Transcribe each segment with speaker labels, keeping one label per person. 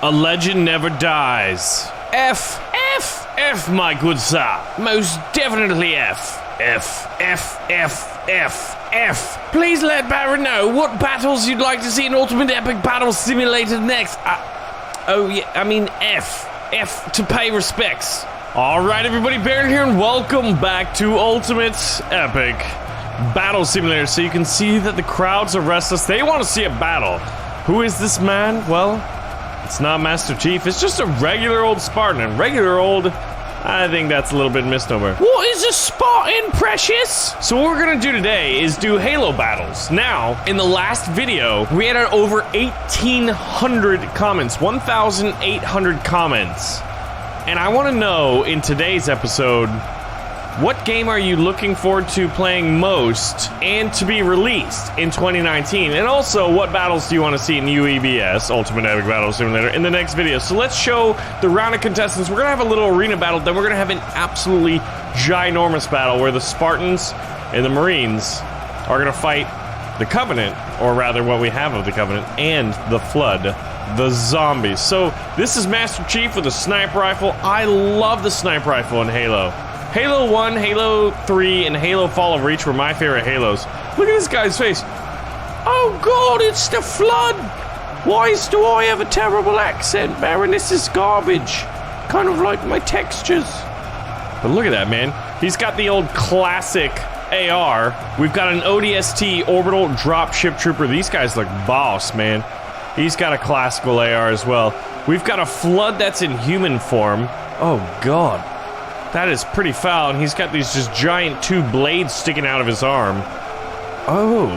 Speaker 1: A legend never dies. F, my good sir. Most definitely F. F. Please let Baron know what battles you'd like to see in Ultimate Epic Battle Simulator next. F. F to pay respects. Alright everybody, Baron here and welcome back to Ultimate Epic Battle Simulator. So you can see that the crowds are restless. They want to see a battle. Who is this man? Well, it's not Master Chief. It's just a regular old Spartan. And regular old, I think that's a little bit misnomer. What is a Spartan, precious? So what we're gonna do today is do Halo battles. Now, in the last video, we had over 1,800 comments, 1,800 comments. And I want to know, in today's episode, what game are you looking forward to playing most and to be released in 2019? And also, what battles do you want to see in UEBS, Ultimate Epic Battle Simulator, in the next video? So let's show the round of contestants. We're going to have a little arena battle, then we're going to have an absolutely ginormous battle where the Spartans and the Marines are going to fight the Covenant, or rather what we have of the Covenant, and the Flood, the zombies. So this is Master Chief with a sniper rifle. I love the sniper rifle in Halo. Halo 1, Halo 3, and Halo Fall of Reach were my favorite Halos. Look at this guy's face. Oh god, it's the Flood! Why do I have a terrible accent, Baron? This is garbage. Kind of like my textures. But look at that, man. He's got the old classic AR. We've got an ODST orbital dropship trooper. These guys look boss, man. He's got a classical AR as well. We've got a Flood that's in human form. Oh god. That is pretty foul, and he's got these just giant two blades sticking out of his arm. Oh.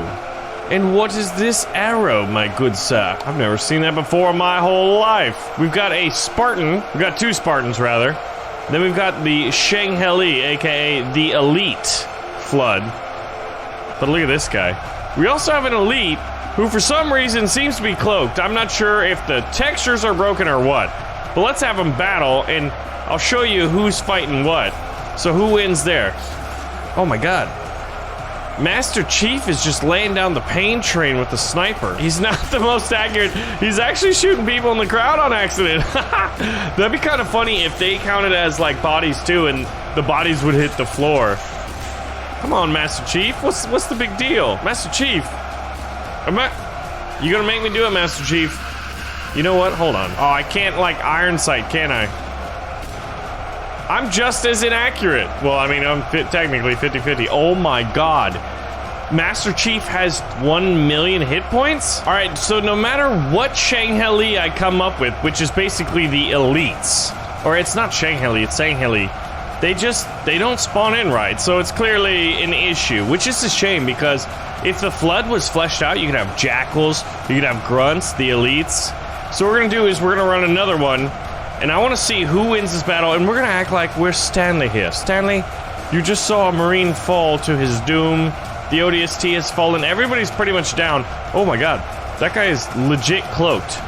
Speaker 1: And what is this arrow, my good sir? I've never seen that before in my whole life. We've got a Spartan. We've got two Spartans, rather. Then we've got the Shang-Heli, aka the Elite Flood. But look at this guy. We also have an Elite who for some reason seems to be cloaked. I'm not sure if the textures are broken or what. But let's have them battle, and I'll show you who's fighting what. So who wins there? Oh my god. Master Chief is just laying down the pain train with the sniper. He's not the most accurate. He's actually shooting people in the crowd on accident. That'd be kind of funny if they counted as like bodies too, and the bodies would hit the floor. Come on, Master Chief. What's the big deal? Master Chief. You gonna make me do it, Master Chief? You know what? Hold on. Oh, I can't like iron sight, can I? I'm just as inaccurate. Well, I mean, I'm technically 50-50. Oh my god. Master Chief has 1 million hit points? Alright, so no matter what Shang-Heli I come up with, which is basically the elites, or it's not Shang-Heli, it's Shang-Heli, they don't spawn in right, so it's clearly an issue, which is a shame because if the Flood was fleshed out, you could have Jackals, you could have Grunts, the elites. So what we're gonna do is we're gonna run another one, and I want to see who wins this battle, and we're gonna act like we're Stanley here. Stanley, you just saw a Marine fall to his doom. The ODST has fallen. Everybody's pretty much down. Oh my god, that guy is legit cloaked.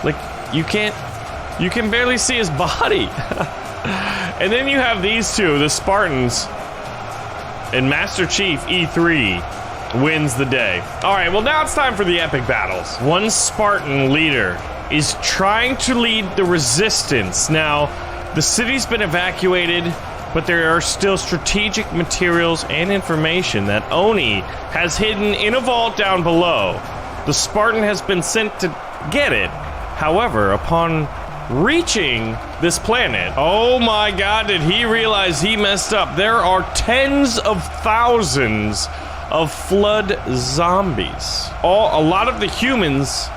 Speaker 1: Like, you can barely see his body. And then you have these two, the Spartans, and Master Chief E3 wins the day. Alright, well now it's time for the epic battles. One Spartan leader is trying to lead the resistance. Now, the city's been evacuated, but there are still strategic materials and information that Oni has hidden in a vault down below. The Spartan has been sent to get it. However, upon reaching this planet, oh my god, did he realize he messed up. There are tens of thousands of Flood zombies. A lot of the humans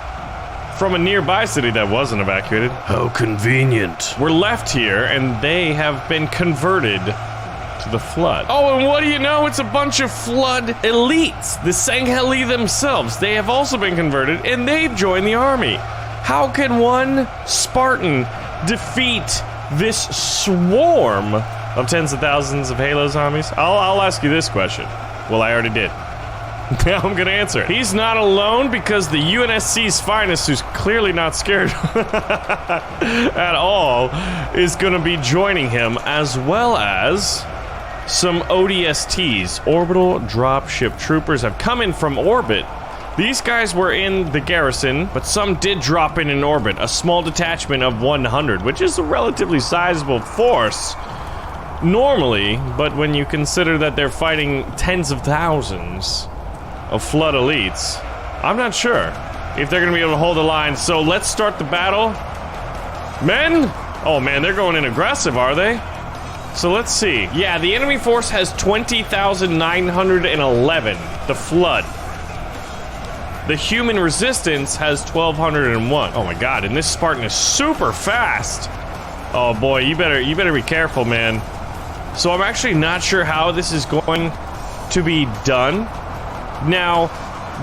Speaker 1: from a nearby city that wasn't evacuated. How convenient. We're left here, and they have been converted to the Flood. Oh, and what do you know? It's a bunch of Flood elites. The Shang-Heli themselves. They have also been converted, and they've joined the army. How can one Spartan defeat this swarm of tens of thousands of Halo zombies? I'll ask you this question. Well, I already did. Now I'm gonna answer it. He's not alone because the UNSC's finest, who's clearly not scared at all, is gonna be joining him, as well as some ODSTs. Orbital dropship troopers have come in from orbit These guys were in the garrison, but some did drop in orbit. A small detachment of 100, which is a relatively sizable force normally, but when you consider that they're fighting tens of thousands of flood elites, I'm not sure if they're gonna be able to hold the line. So let's start the battle. Men? Oh man, they're going in aggressive, are they? So let's see. Yeah, the enemy force has 20,911, the flood. The human resistance has 1,201. Oh my god, and this Spartan is super fast. Oh boy, you better be careful, man. So I'm actually not sure how this is going to be done. Now,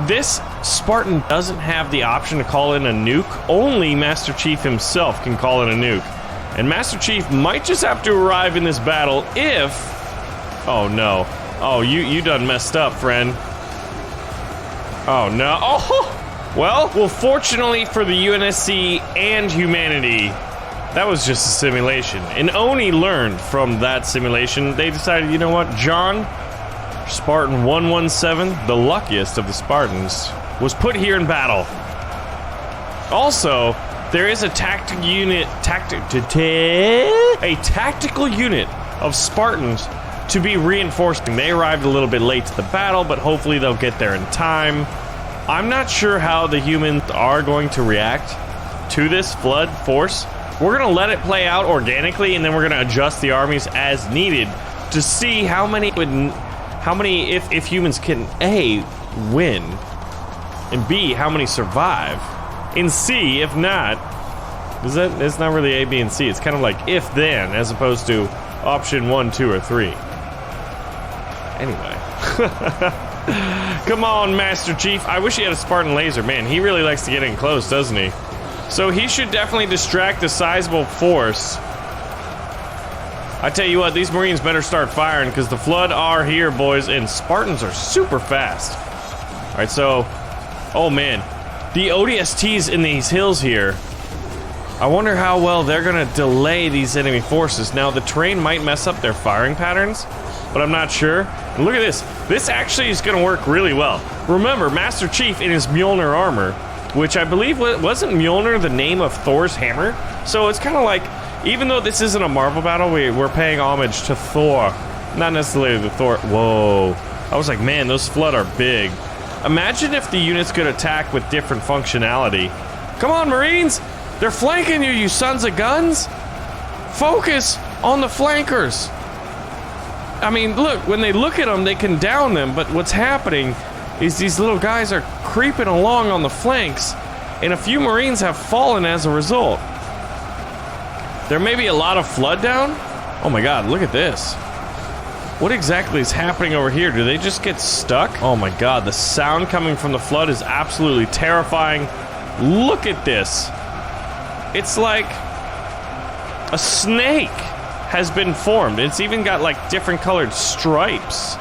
Speaker 1: this Spartan doesn't have the option to call in a nuke. Only Master Chief himself can call in a nuke. And Master Chief might just have to arrive in this battle if... Oh no. Oh, you done messed up, friend. Oh no. Oh! Well, fortunately for the UNSC and humanity, that was just a simulation. And Oni learned from that simulation. They decided, you know what, John, Spartan 117, the luckiest of the Spartans, was put here in battle. Also, there is a tactical unit of Spartans to be reinforcing. They arrived a little bit late to the battle, but hopefully they'll get there in time. I'm not sure how the humans are going to react to this flood force. We're gonna let it play out organically, and then we're gonna adjust the armies as needed to see how many if humans can A, win, and B, how many survive, and C, if not, it's not really A, B, and C. It's kind of like if then, as opposed to option 1, 2, or 3. Anyway. Come on, Master Chief. I wish he had a Spartan laser. Man, he really likes to get in close, doesn't he? So he should definitely distract a sizable force. I tell you what, these Marines better start firing, because the flood are here, boys, and Spartans are super fast. Alright, so... Oh, man. The ODSTs in these hills here, I wonder how well they're gonna delay these enemy forces. Now, the terrain might mess up their firing patterns, but I'm not sure. And look at this. This actually is gonna work really well. Remember, Master Chief in his Mjolnir armor, which I believe wasn't Mjolnir the name of Thor's hammer? So it's kind of like, even though this isn't a Marvel battle, we're paying homage to Thor. Not necessarily the Thor. Whoa. I was like, man, those flood are big. Imagine if the units could attack with different functionality. Come on, Marines! They're flanking you, you sons of guns! Focus on the flankers! I mean, look, when they look at them, they can down them, but what's happening is these little guys are creeping along on the flanks, and a few Marines have fallen as a result. There may be a lot of flood down. Oh my god, look at this. What exactly is happening over here? Do they just get stuck? Oh my god, the sound coming from the flood is absolutely terrifying. Look at this. It's like a snake has been formed. It's even got like different colored stripes.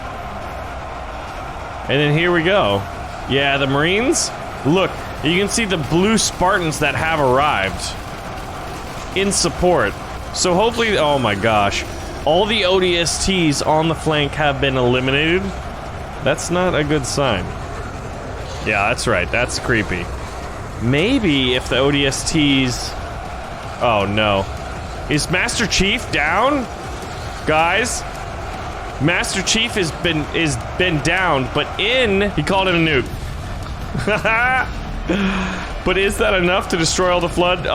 Speaker 1: And then here we go. Yeah, the Marines. Look, you can see the blue Spartans that have arrived in support. So hopefully, oh my gosh, all the ODSTs on the flank have been eliminated. That's not a good sign. Yeah, that's right. That's creepy. Maybe if the ODSTs... Oh no. Is Master Chief down? Guys, Master Chief has been down, but he called it a nuke. But is that enough to destroy all the flood?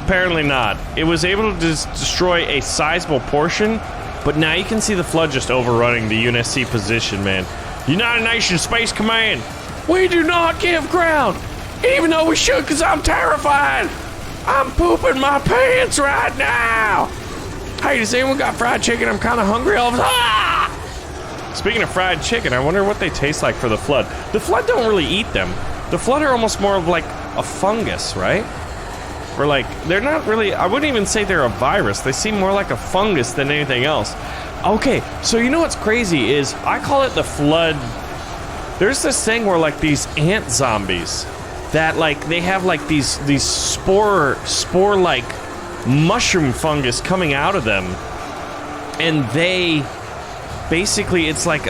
Speaker 1: Apparently not. It was able to destroy a sizable portion, but now you can see the flood just overrunning the UNSC position, man. United Nations Space Command, we do not give ground, even though we should, because I'm terrified. I'm pooping my pants right now. Hey, does anyone got fried chicken? I'm kind of hungry. Speaking of fried chicken, I wonder what they taste like for the flood. The flood don't really eat them. The flood are almost more of like a fungus, right? Or like, they're not really, I wouldn't even say they're a virus. They seem more like a fungus than anything else. Okay, so you know what's crazy is, I call it the flood. There's this thing where like these ant zombies that like, they have like these spore-like mushroom fungus coming out of them. And they, basically it's like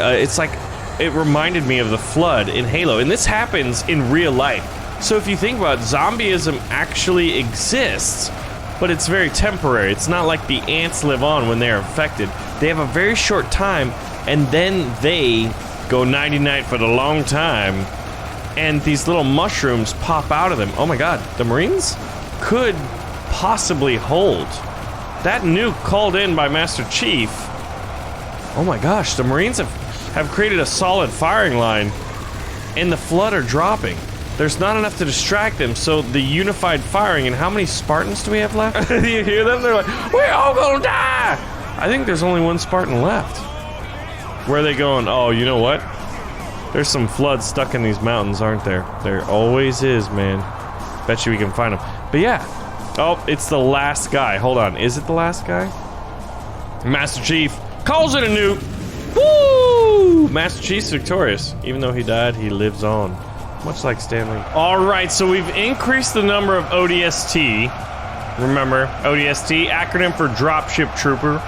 Speaker 1: it reminded me of the flood in Halo, and this happens in real life. So if you think about it, zombieism actually exists, but it's very temporary. It's not like the ants live on when they're infected. They have a very short time, and then they go nighty-night for the long time, and these little mushrooms pop out of them. Oh my god, the Marines could possibly hold. That nuke called in by Master Chief. Oh my gosh, the Marines have created a solid firing line, and the flood are dropping. There's not enough to distract them, so the unified firing, and how many Spartans do we have left? Do you hear them? They're like, we're all gonna die! I think there's only one Spartan left. Where are they going? Oh, you know what? There's some flood stuck in these mountains, aren't there? There always is, man. Bet you we can find them. But yeah. Oh, it's the last guy. Hold on. Is it the last guy? Master Chief calls it a nuke. Woo! Master Chief's victorious. Even though he died, he lives on. Much like Stanley. Alright, so we've increased the number of ODST. Remember, ODST, acronym for Dropship Trooper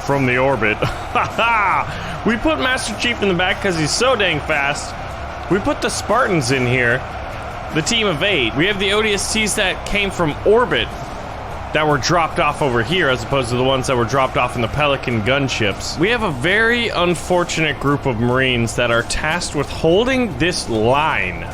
Speaker 1: from the Orbit. Haha! We put Master Chief in the back because he's so dang fast. We put the Spartans in here. The team of 8. We have the ODSTs that came from orbit that were dropped off over here as opposed to the ones that were dropped off in the Pelican gunships. We have a very unfortunate group of Marines that are tasked with holding this line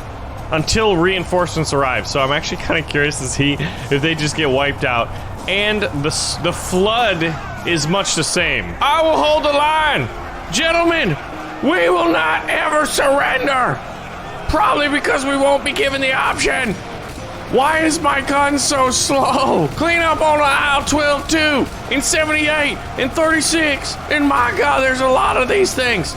Speaker 1: until reinforcements arrive. So I'm actually kind of curious to see if they just get wiped out. And the flood is much the same. I will hold the line! Gentlemen, we will not ever surrender! Probably because we won't be given the option. Why is my gun so slow? Clean up on aisle 12 too, in 78, in 36, and my god, there's a lot of these things.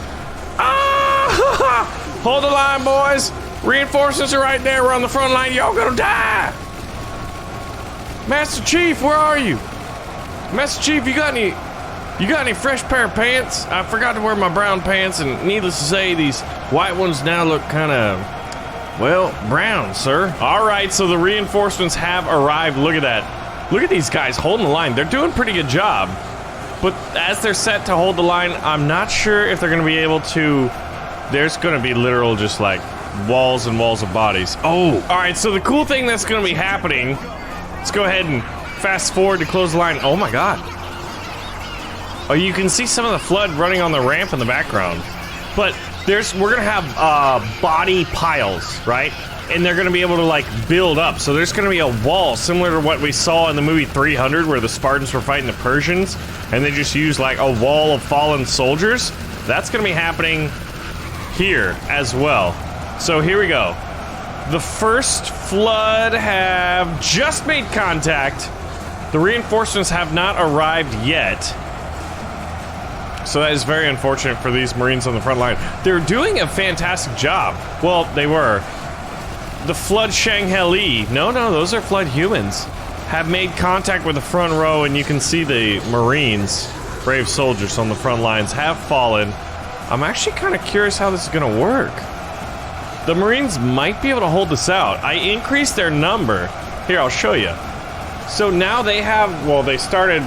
Speaker 1: Ah! Hold the line, boys. Reinforcements are right there. We're on the front line. Y'all gonna die. Master Chief, where are you? Master Chief, you got any fresh pair of pants? I forgot to wear my brown pants, and needless to say, these white ones now look kind of, well, brown, sir. All right, so the reinforcements have arrived. Look at that. Look at these guys holding the line. They're doing a pretty good job. But as they're set to hold the line, I'm not sure if they're going to be able to. There's going to be literal just like walls and walls of bodies. Oh, all right, so the cool thing that's going to be happening, let's go ahead and fast forward to close the line. Oh my god. Oh, you can see some of the flood running on the ramp in the background. But we're gonna have body piles, right? And they're gonna be able to like build up. So there's gonna be a wall similar to what we saw in the movie 300 where the Spartans were fighting the Persians and they just used like a wall of fallen soldiers. That's gonna be happening here as well. So here we go. The first flood have just made contact. The reinforcements have not arrived yet. So that is very unfortunate for these Marines on the front line. They're doing a fantastic job. Well, they were. The Flood Shanghai, no, those are Flood humans, have made contact with the front row, and you can see the Marines, brave soldiers on the front lines, have fallen. I'm actually kind of curious how this is going to work. The Marines might be able to hold this out. I increased their number. Here, I'll show you. So now they have, well, they started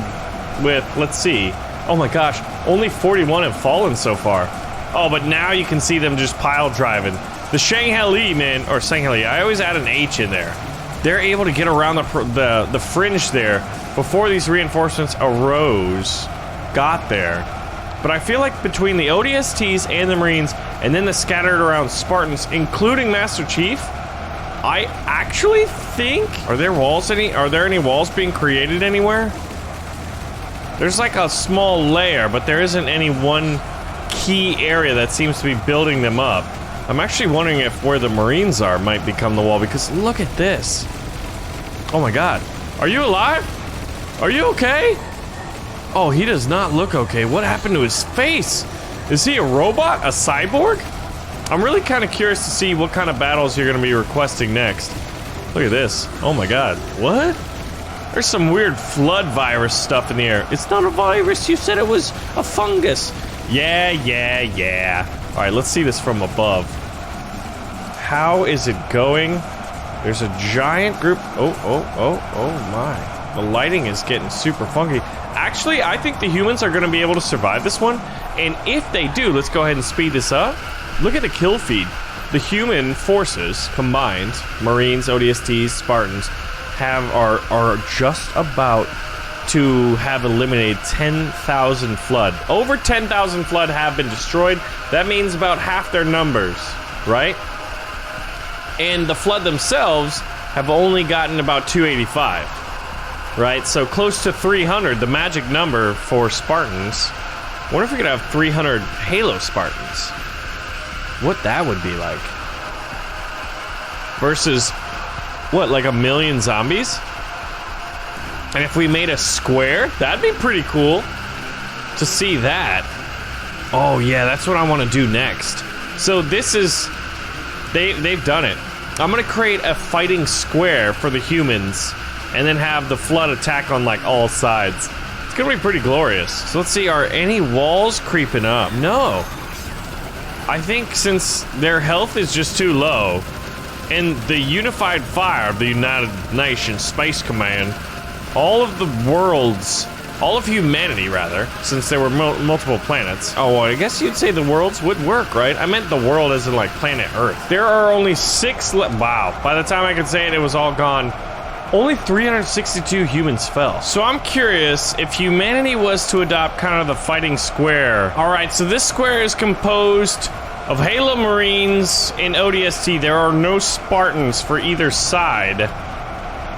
Speaker 1: with, let's see. Oh my gosh, only 41 have fallen so far. Oh, but now you can see them just pile driving. The Shanghai, man, or Shanghai, I always add an H in there. They're able to get around the fringe there before these reinforcements got there. But I feel like between the ODSTs and the Marines, and then the scattered around Spartans, including Master Chief, I actually think, are there any walls being created anywhere? There's like a small layer, but there isn't any one key area that seems to be building them up. I'm actually wondering if where the Marines are might become the wall, because look at this. Oh my god. Are you alive? Are you okay? Oh, he does not look okay. What happened to his face? Is he a robot? A cyborg? I'm really kind of curious to see what kind of battles you're going to be requesting next. Look at this. Oh my god. What? There's some weird flood virus stuff in the air. It's not a virus. You said it was a fungus. Yeah. All right, let's see this from above. How is it going? There's a giant group. Oh my. The lighting is getting super funky. Actually, I think the humans are going to be able to survive this one. And if they do, let's go ahead and speed this up. look at the kill feed. The human forces combined, Marines, ODSTs, Spartans, are just about to have eliminated 10,000 flood. Over 10,000 flood have been destroyed. That means about half their numbers, right? And the flood themselves have only gotten about 285, right? So close to 300, the magic number for Spartans. I wonder if we could have 300 Halo Spartans. What that would be like. Versus, what, like 1 million zombies? And if we made a square, that'd be pretty cool to see that. Oh yeah, that's what I want to do next. So this is, they've done it. I'm gonna create a fighting square for the humans and then have the flood attack on like all sides. It's gonna be pretty glorious. So let's see, are any walls creeping up? No. I think since their health is just too low and the unified fire of the United Nations Space Command, all of the worlds, all of humanity rather, since there were multiple planets. Oh, well, I guess you'd say the worlds would work, right? I meant the world as in like planet Earth. There are only 6 left. Wow, by the time I could say it, it was all gone. Only 362 humans fell. So I'm curious if humanity was to adopt kind of the fighting square. All right, so this square is composed of Halo Marines and ODST. There are no Spartans for either side.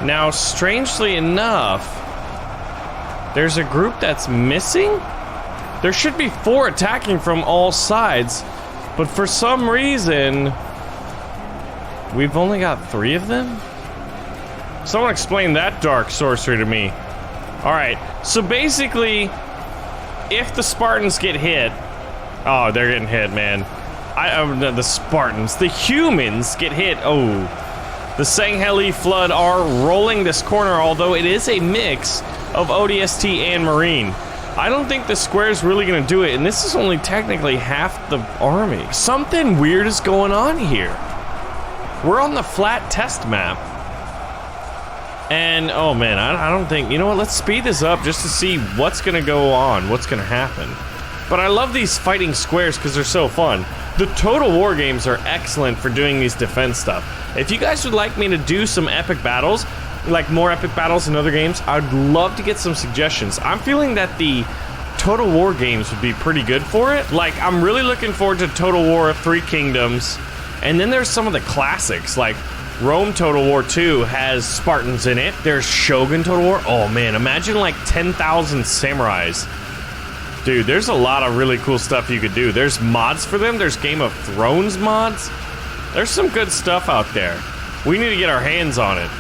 Speaker 1: Now, strangely enough, there's a group that's missing? There should be 4 attacking from all sides, but for some reason, we've only got 3 of them? Someone explain that dark sorcery to me. Alright, so basically, if the Spartans get hit... Oh, they're getting hit, man. The Spartans. The humans get hit. Oh... The Sangheli Flood are rolling this corner, although it is a mix of ODST and Marine. I don't think the square is really going to do it, and this is only technically half the army. Something weird is going on here. We're on the flat test map. And, oh man, I don't think... You know what, let's speed this up just to see what's going to go on, what's going to happen. But I love these fighting squares because they're so fun. The Total War games are excellent for doing these defense stuff. If you guys would like me to do some epic battles, like more epic battles in other games, I'd love to get some suggestions. I'm feeling that the Total War games would be pretty good for it. Like, I'm really looking forward to Total War 3 Kingdoms. And then there's some of the classics, like Rome Total War 2 has Spartans in it. There's Shogun Total War. Oh man, imagine like 10,000 samurais. Dude, there's a lot of really cool stuff you could do. There's mods for them. There's Game of Thrones mods. There's some good stuff out there. We need to get our hands on it.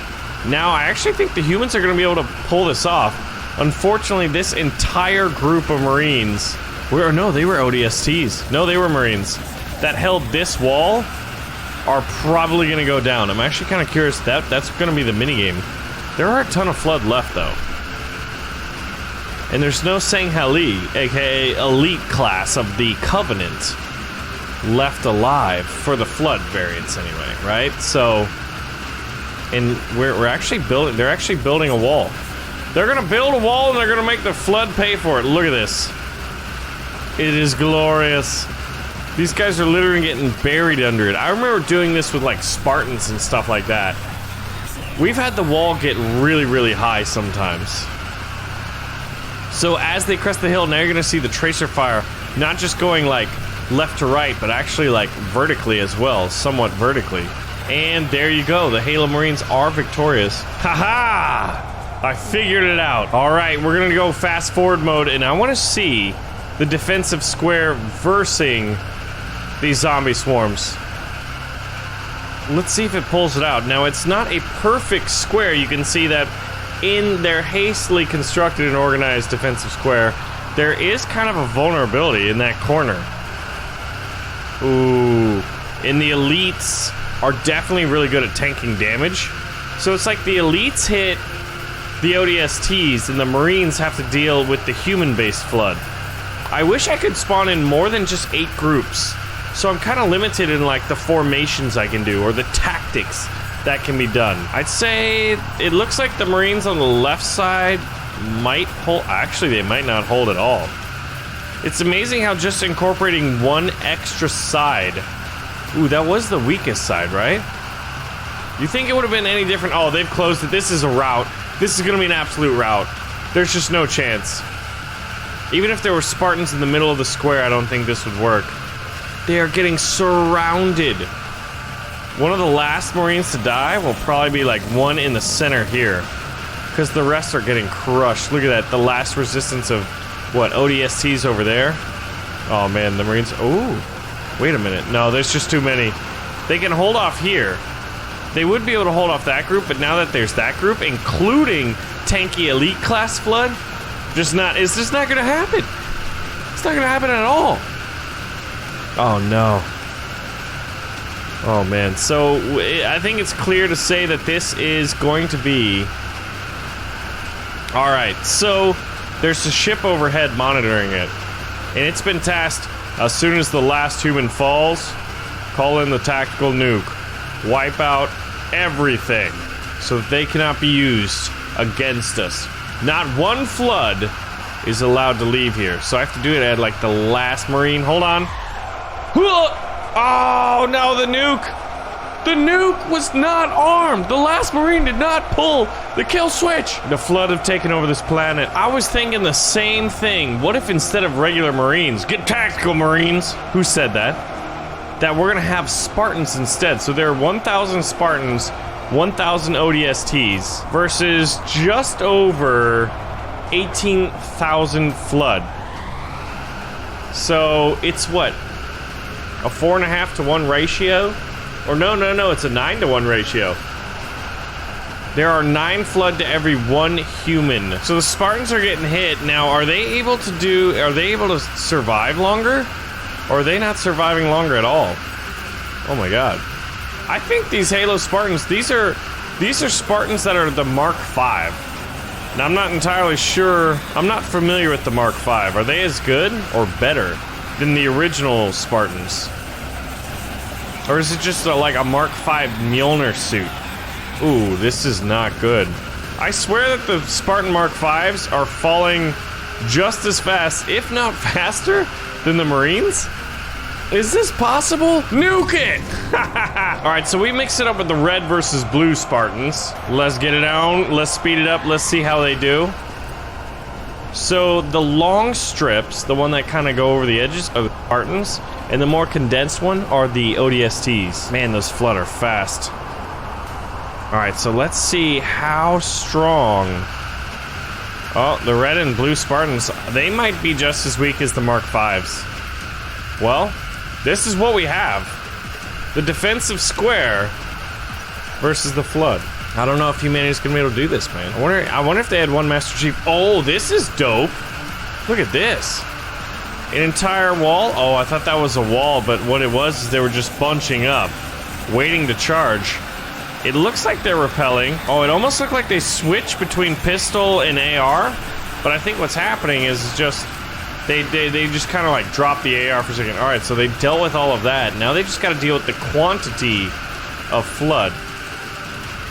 Speaker 1: Now, I actually think the humans are going to be able to pull this off. Unfortunately, this entire group of Marines... No, they were ODSTs. No, they were Marines. That held this wall are probably going to go down. I'm actually kind of curious. That's going to be the minigame. There are a ton of flood left, though. And there's no Sangheli, aka elite class of the Covenant, left alive for the flood variants anyway, right? So, and we're actually building, they're actually building a wall. They're gonna build a wall and they're gonna make the flood pay for it. Look at this. It is glorious. These guys are literally getting buried under it. I remember doing this with like Spartans and stuff like that. We've had the wall get really, really high sometimes. So as they crest the hill, now you're gonna see the tracer fire not just going like left to right, but actually like vertically as well, somewhat vertically. And there you go, the Halo Marines are victorious. Haha! I figured it out. All right, we're gonna go fast forward mode, and I wanna see the defensive square versing these zombie swarms. Let's see if it pulls it out. Now, it's not a perfect square. You can see that in their hastily constructed and organized defensive square, there is kind of a vulnerability in that corner. Ooh. And the elites are definitely really good at tanking damage. So it's like the elites hit the ODSTs and the Marines have to deal with the human-based flood. I wish I could spawn in more than just 8 groups. So I'm kind of limited in like the formations I can do or the tactics that can be done. I'd say it looks like the Marines on the left side might hold. Actually, they might not hold at all. It's amazing how just incorporating one extra side Ooh, that was the weakest side, right? You think it would have been any different? Oh, they've closed it. This is a rout. This is gonna be an absolute rout. There's just no chance. Even if there were Spartans in the middle of the square, I don't think this would work. They are getting surrounded. One of the last Marines to die will probably be like one in the center here. Because the rest are getting crushed. Look at that, the last resistance of, what, ODSTs over there? Oh man, the Marines, ooh. Wait a minute, no, there's just too many. They can hold off here. They would be able to hold off that group, but now that there's that group, including tanky elite class flood, it's just not gonna happen. It's not gonna happen at all. Oh no. Oh man, so I think it's clear to say that this is going to be... Alright, so there's a ship overhead monitoring it. And it's been tasked, as soon as the last human falls, call in the tactical nuke. Wipe out everything so that they cannot be used against us. Not one flood is allowed to leave here. So I have to do it at like the last Marine. Hold on. Oh no, the nuke! The nuke was not armed! The last Marine did not pull the kill switch! The flood have taken over this planet. I was thinking the same thing. What if instead of regular Marines, get tactical Marines? Who said that? That we're gonna have Spartans instead. So there are 1,000 Spartans, 1,000 ODSTs, versus just over 18,000 flood. So it's what? A 4.5 to 1 ratio? Or no, it's a 9 to 1 ratio. There are 9 flood to every 1 human. So the Spartans are getting hit. Now, are they able to survive longer? Or are they not surviving longer at all? Oh my god. I think these Halo Spartans, these are Spartans that are the Mark V. Now I'm not entirely sure, I'm not familiar with the Mark V. Are they as good or better than the original Spartans? Or is it just like a Mark V Mjolnir suit? Ooh, this is not good. I swear that the Spartan Mark Vs are falling just as fast, if not faster, than the Marines? Is this possible? Nuke it! Alright, so we mix it up with the red versus blue Spartans. Let's get it on, let's speed it up, let's see how they do. So the long strips, the one that kind of go over the edges of the Spartans, and the more condensed one are the ODSTs. Man, those flood are fast. Alright, so let's see how strong... Oh, the red and blue Spartans, they might be just as weak as the Mark Vs. Well, this is what we have. The defensive square versus the flood. I don't know if humanity's gonna be able to do this, man. I wonder if they had one Master Chief. Oh, this is dope. Look at this. An entire wall? Oh, I thought that was a wall, but what it was is they were just bunching up, waiting to charge. It looks like they're repelling. Oh, it almost looked like they switched between pistol and AR, but I think what's happening is just they just kind of like dropped the AR for a second. All right, so they dealt with all of that. Now they just got to deal with the quantity of flood.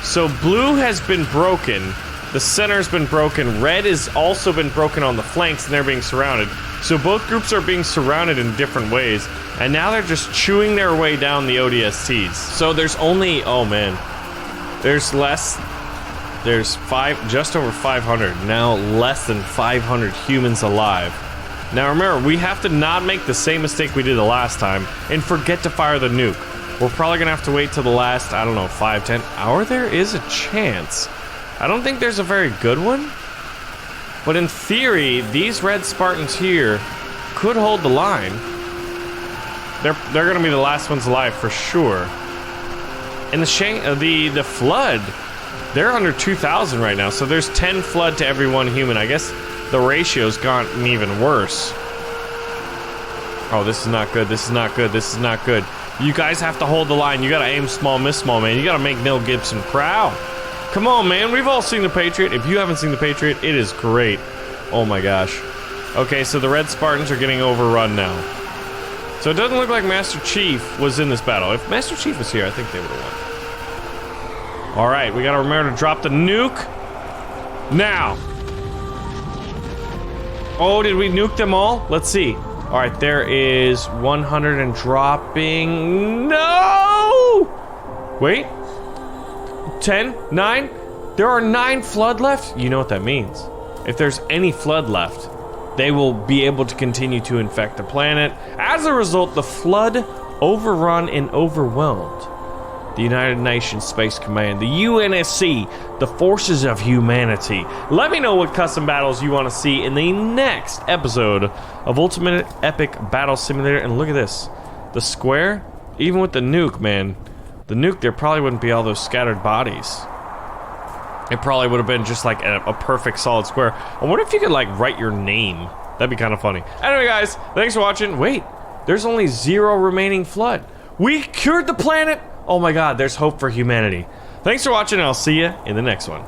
Speaker 1: So blue has been broken. The center's been broken. Red has also been broken on the flanks, and they're being surrounded. So both groups are being surrounded in different ways, and now they're just chewing their way down the ODSTs. So there's only, oh man, there's just over 500, now less than 500 humans alive. Now remember, we have to not make the same mistake we did the last time and forget to fire the nuke. We're probably gonna have to wait till the last, I don't know, 5-10 hour. There is a chance. I don't think there's a very good one, but in theory, these red Spartans here could hold the line. They're gonna be the last ones alive for sure. And the flood, they're under 2,000 right now, so there's 10 flood to every 1 human. I guess the ratio's gotten even worse. Oh, this is not good, this is not good, this is not good. You guys have to hold the line. You gotta aim small, miss small, man. You gotta make Mel Gibson proud. Come on, man, we've all seen The Patriot. If you haven't seen The Patriot, it is great. Oh my gosh. Okay, so the red Spartans are getting overrun now. So it doesn't look like Master Chief was in this battle. If Master Chief was here, I think they would have won. Alright, we gotta remember to drop the nuke. Now. Oh, did we nuke them all? Let's see. All right, there is 100 and dropping. No! Wait. 10, 9. There are 9 flood left. You know what that means. If there's any flood left, they will be able to continue to infect the planet. As a result, the flood overrun and overwhelmed the United Nations Space Command, the UNSC, the Forces of Humanity. Let me know what custom battles you want to see in the next episode of Ultimate Epic Battle Simulator. And look at this. The square, even with the nuke, man. The nuke, there probably wouldn't be all those scattered bodies. It probably would have been just like a perfect solid square. I wonder if you could like write your name. That'd be kind of funny. Anyway, guys, thanks for watching. Wait, there's only 0 remaining flood. We cured the planet. Oh my God, there's hope for humanity. Thanks for watching, and I'll see you in the next one.